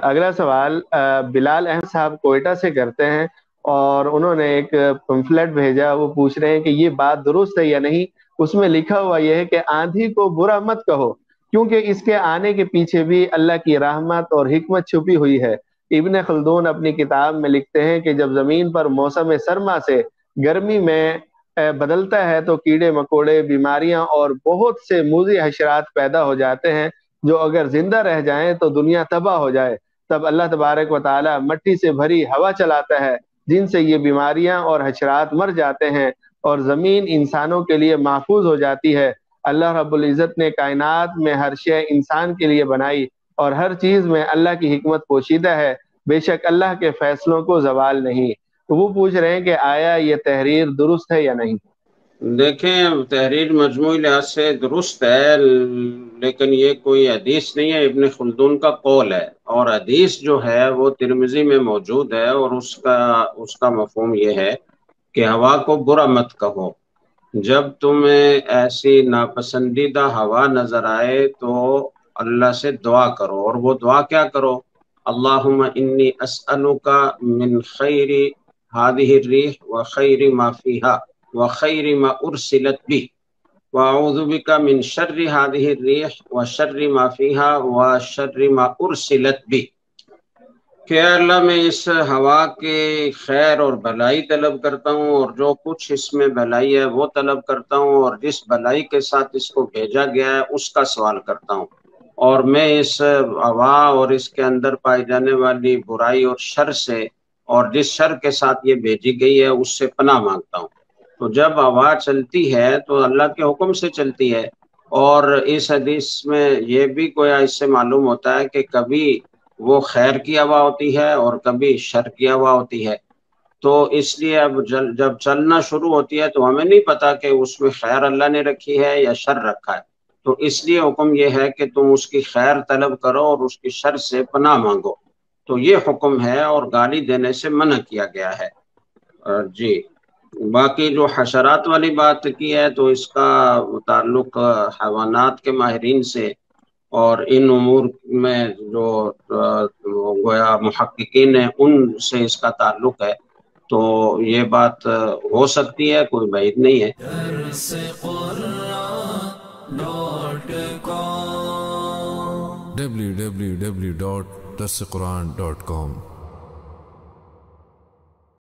اگلا سوال بلال احمد صاحب کوئٹہ سے کرتے ہیں، اور انہوں نے ایک پمفلٹ بھیجا، وہ پوچھ رہے ہیں کہ یہ بات درست ہے یا نہیں۔ اس میں لکھا ہوا یہ ہے کہ آندھی کو برا مت کہو، کیونکہ اس کے آنے کے پیچھے بھی اللہ کی رحمت اور حکمت چھپی ہوئی ہے۔ ابن خلدون اپنی کتاب میں لکھتے ہیں کہ جب زمین پر موسم سرما سے گرمی میں بدلتا ہے تو کیڑے مکوڑے، بیماریاں اور بہت سے موذی حشرات پیدا ہو جاتے ہیں، جو اگر زندہ رہ جائیں تو دنیا تباہ ہو جائے۔ تب اللہ تبارک و تعالی مٹی سے بھری ہوا چلاتا ہے، جن سے یہ بیماریاں اور حشرات مر جاتے ہیں، اور زمین انسانوں کے لیے محفوظ ہو جاتی ہے۔ اللہ رب العزت نے کائنات میں ہر شے انسان کے لیے بنائی، اور ہر چیز میں اللہ کی حکمت پوشیدہ ہے۔ بے شک اللہ کے فیصلوں کو زوال نہیں۔ تو وہ پوچھ رہے ہیں کہ آیا یہ تحریر درست ہے یا نہیں؟ دیکھیں، تحریر مجموعی لحاظ سے درست ہے، لیکن یہ کوئی حدیث نہیں ہے، ابن خلدون کا قول ہے، اور حدیث جو ہے وہ ترمذی میں موجود ہے، اور اس کا مفہوم یہ ہے کہ ہوا کو برا مت کہو۔ جب تمہیں ایسی ناپسندیدہ ہوا نظر آئے تو اللہ سے دعا کرو، اور وہ دعا کیا کرو؟ اللہم انی اسألک من خیر هذه الریح وخیر ما فیہا وخیر ما ارسلت بھی، واعوذ بک من شر هذه الریح وشر ما فیہا وشر ما ارسلت بھی، کہ اللہ میں اس ہوا کے خیر اور بھلائی طلب کرتا ہوں، اور جو کچھ اس میں بھلائی ہے وہ طلب کرتا ہوں، اور جس بھلائی کے ساتھ اس کو بھیجا گیا ہے اس کا سوال کرتا ہوں، اور میں اس ہوا اور اس کے اندر پائی جانے والی برائی اور شر سے، اور جس شر کے ساتھ یہ بھیجی گئی ہے اس سے پناہ مانگتا ہوں۔ تو جب ہوا چلتی ہے تو اللہ کے حکم سے چلتی ہے، اور اس حدیث میں یہ بھی گویا اس سے معلوم ہوتا ہے کہ کبھی وہ خیر کی ہوا ہوتی ہے اور کبھی شر کی ہوا ہوتی ہے۔ تو اس لیے اب جب چلنا شروع ہوتی ہے تو ہمیں نہیں پتا کہ اس میں خیر اللہ نے رکھی ہے یا شر رکھا ہے، تو اس لیے حکم یہ ہے کہ تم اس کی خیر طلب کرو اور اس کی شر سے پناہ مانگو، تو یہ حکم ہے، اور گالی دینے سے منع کیا گیا ہے۔ جی، باقی جو حشرات والی بات کی ہے تو اس کا تعلق حیوانات کے ماہرین سے اور ان امور میں جو گویا محققین ہیں ان سے اس کا تعلق ہے، تو یہ بات ہو سکتی ہے، کوئی بعید نہیں ہے۔ www.darsequran.com